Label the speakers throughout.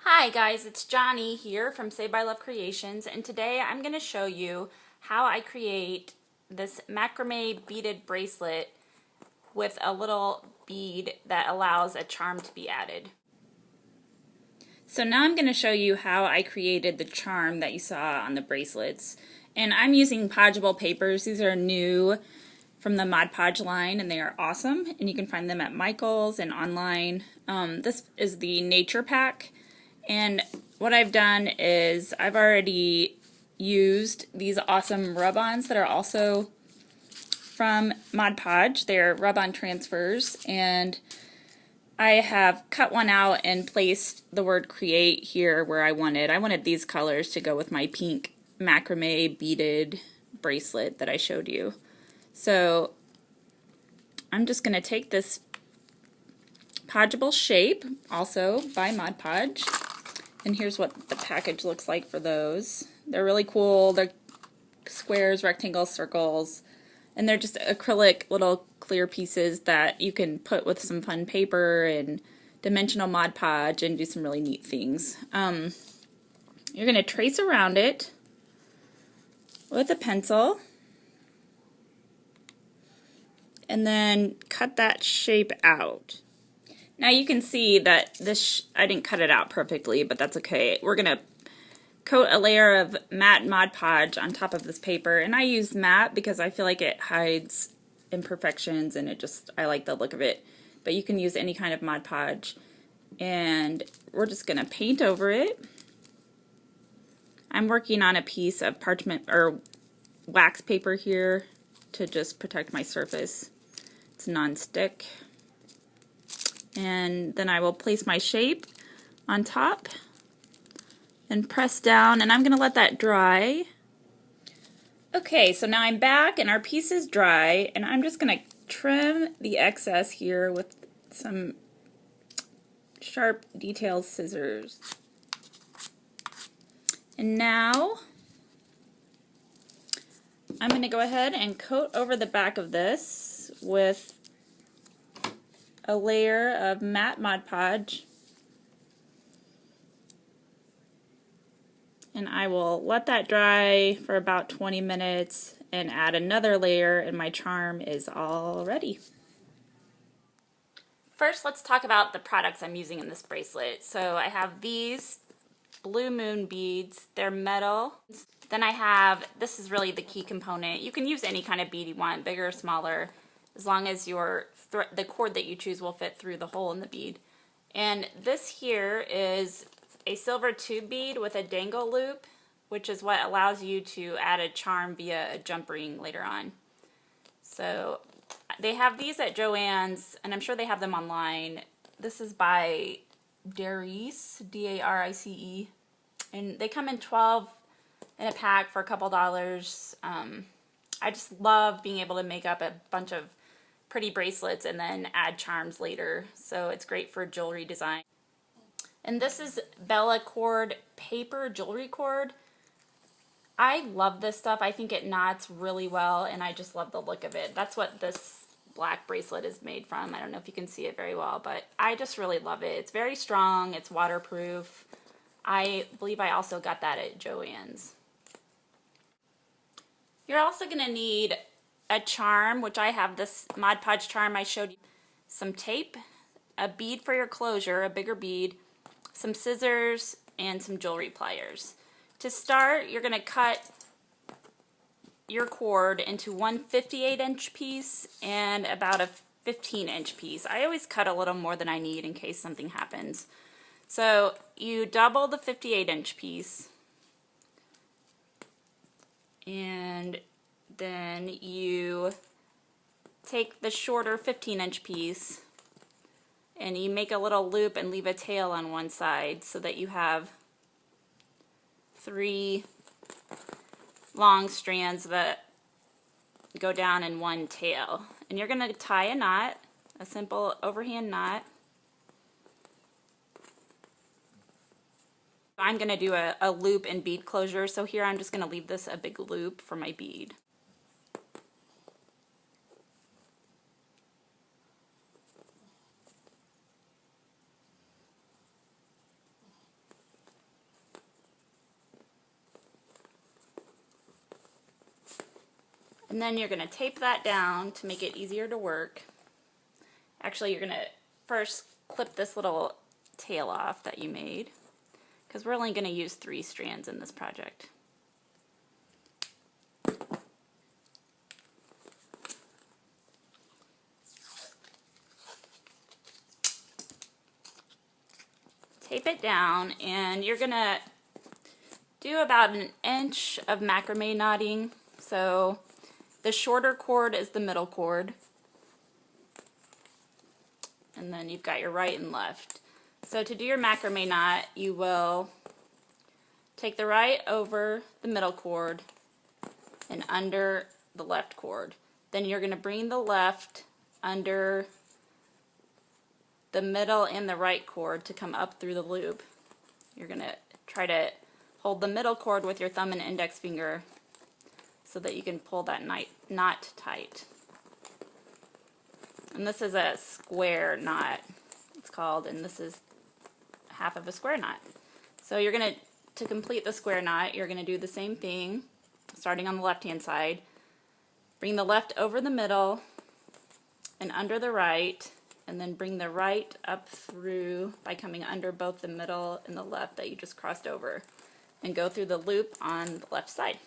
Speaker 1: Hi guys, it's Johnny here from Saved by Love Creations, and today I'm going to show you how I create this macrame beaded bracelet with a little bead that allows a charm to be added. So now I'm going to show you how I created the charm that you saw on the bracelets. And I'm using Podgeable papers. These are new from the Mod Podge line, and they are awesome, and you can find them at Michael's and online. This is the Nature Pack. And what I've done is I've already used these awesome rub-ons that are also from Mod Podge. They're rub-on transfers, and I have cut one out and placed the word create here where I wanted. I wanted these colors to go with my pink macrame beaded bracelet that I showed you. So I'm just going to take this Podgeable shape, also by Mod Podge. And here's what the package looks like for those. They're really cool. They're squares, rectangles, circles, and they're just acrylic little clear pieces that you can put with some fun paper and dimensional Mod Podge and do some really neat things. You're going to trace around it with a pencil and then cut that shape out. Now you can see that this, I didn't cut it out perfectly, but that's okay. We're going to coat a layer of matte Mod Podge on top of this paper, and I use matte because I feel like it hides imperfections and I like the look of it. But you can use any kind of Mod Podge, and we're just going to paint over it. I'm working on a piece of parchment or wax paper here to just protect my surface. It's non-stick. And then I will place my shape on top and press down, and I'm going to let that dry. Okay, so now I'm back and our piece is dry, and I'm just going to trim the excess here with some sharp detailed scissors. And now I'm going to go ahead and coat over the back of this with a layer of matte Mod Podge, and I will let that dry for about 20 minutes and add another layer, and my charm is all ready. First, let's talk about the products I'm using in this bracelet. So I have these blue moon beads. They're metal. Then I have, this is really the key component. You can use any kind of bead you want, bigger or smaller, as long as the cord that you choose will fit through the hole in the bead. And this here is a silver tube bead with a dangle loop, which is what allows you to add a charm via a jump ring later on. So they have these at Joann's, and I'm sure they have them online. This is by Darice, D-A-R-I-C-E, and they come in 12 in a pack for a couple dollars. I just love being able to make up a bunch of pretty bracelets and then add charms later, so it's great for jewelry design. And this is Bella cord paper jewelry cord. I love this stuff. I think it knots really well, and I just love the look of it. That's what this black bracelet is made from. I don't know if you can see it very well, but I just really love it. It's very strong. It's waterproof. I believe I also got that at Joann's. You're also going to need a charm, which I have this Mod Podge charm I showed you, some tape, a bead for your closure, a bigger bead, some scissors, and some jewelry pliers. To start, you're going to cut your cord into one 58-inch piece and about a 15-inch piece. I always cut a little more than I need in case something happens. So you double the 58-inch piece, and then you take the shorter 15-inch piece and you make a little loop and leave a tail on one side so that you have 3 long strands that go down in one tail. And you're going to tie a knot, a simple overhand knot. I'm going to do a loop and bead closure, so here I'm just going to leave this a big loop for my bead. And then you're going to tape that down to make it easier to work. Actually, you're going to first clip this little tail off that you made, because we're only going to use 3 strands in this project. Tape it down, and you're going to do about 1 inch of macrame knotting. So the shorter cord is the middle cord, and then you've got your right and left. So to do your macrame knot, you will take the right over the middle cord and under the left cord. Then you're going to bring the left under the middle and the right cord to come up through the loop. You're going to try to hold the middle cord with your thumb and index finger so that you can pull that knot tight. And this is a square knot, it's called, and this is half of a square knot. So you're going to complete the square knot, you're going to do the same thing, starting on the left-hand side. Bring the left over the middle and under the right, and then bring the right up through by coming under both the middle and the left that you just crossed over, and go through the loop on the left side.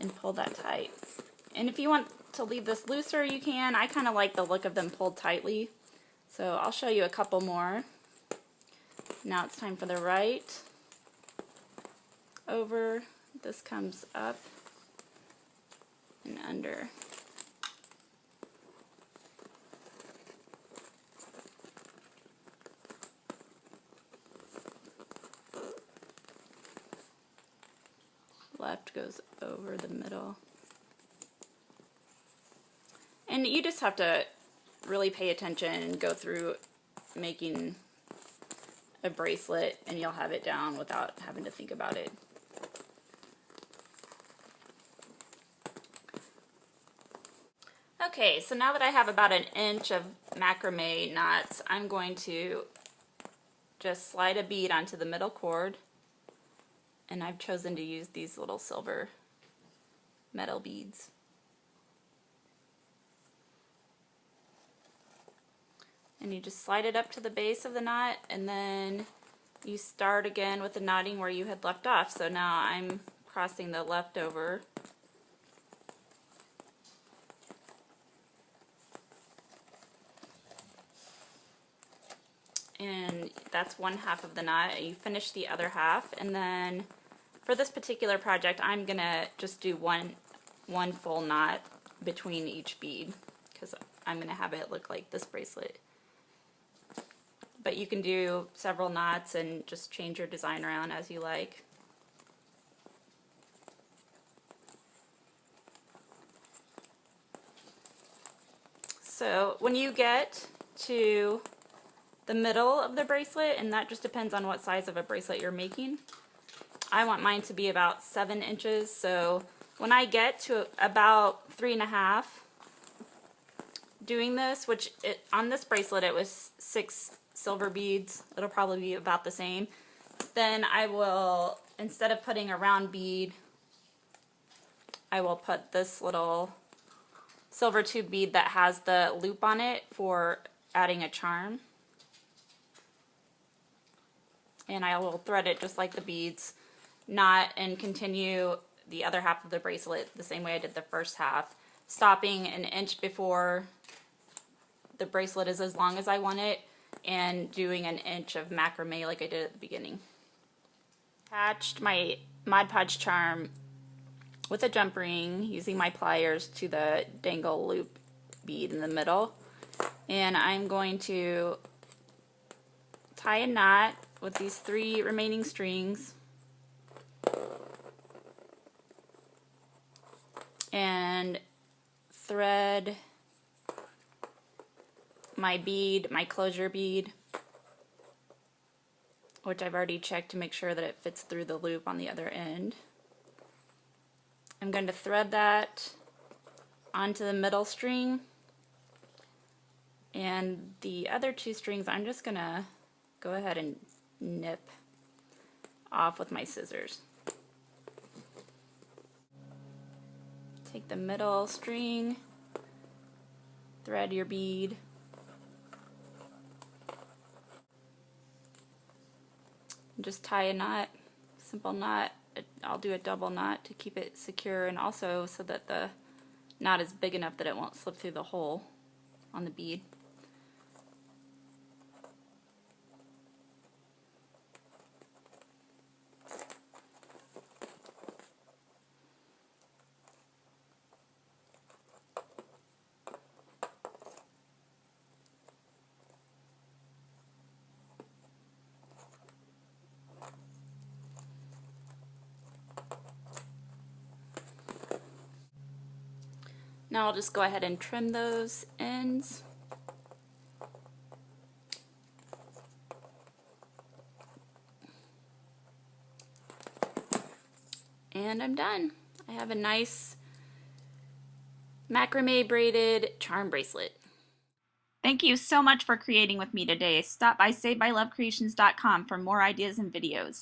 Speaker 1: And pull that tight. And if you want to leave this looser, you can. I kind of like the look of them pulled tightly, so I'll show you a couple more. Now it's time for the right over. This comes up and under. Left goes over the middle. And you just have to really pay attention and go through making a bracelet, and you'll have it down without having to think about it. Okay, so now that I have about 1 inch of macrame knots, I'm going to just slide a bead onto the middle cord, and I've chosen to use these little silver metal beads. And you just slide it up to the base of the knot, and then you start again with the knotting where you had left off. So now I'm crossing the left over. And that's 1/2 of the knot. You finish the other half, and then for this particular project I'm gonna just do one full knot between each bead, because I'm gonna have it look like this bracelet. But you can do several knots and just change your design around as you like. So when you get to the middle of the bracelet, and that just depends on what size of a bracelet you're making, I want mine to be about 7 inches. So when I get to about 3.5, doing this, which on this bracelet it was 6 silver beads, it'll probably be about the same, then I will, instead of putting a round bead, I will put this little silver tube bead that has the loop on it for adding a charm. And I will thread it just like the beads, knot, and continue the other half of the bracelet the same way I did the first half, stopping 1 inch before the bracelet is as long as I want it, and doing 1 inch of macrame like I did at the beginning. Attached my Mod Podge charm with a jump ring using my pliers to the dangle loop bead in the middle, and I'm going to tie a knot with these 3 remaining strings and thread my bead, my closure bead, which I've already checked to make sure that it fits through the loop on the other end. I'm going to thread that onto the middle string, and the other 2 strings I'm just going to go ahead and nip off with my scissors. Take the middle string, thread your bead, and just tie a knot, simple knot. I'll do a double knot to keep it secure, and also so that the knot is big enough that it won't slip through the hole on the bead. Now I'll just go ahead and trim those ends. And I'm done. I have a nice macrame braided charm bracelet. Thank you so much for creating with me today. Stop by SavedByLoveCreations.com for more ideas and videos.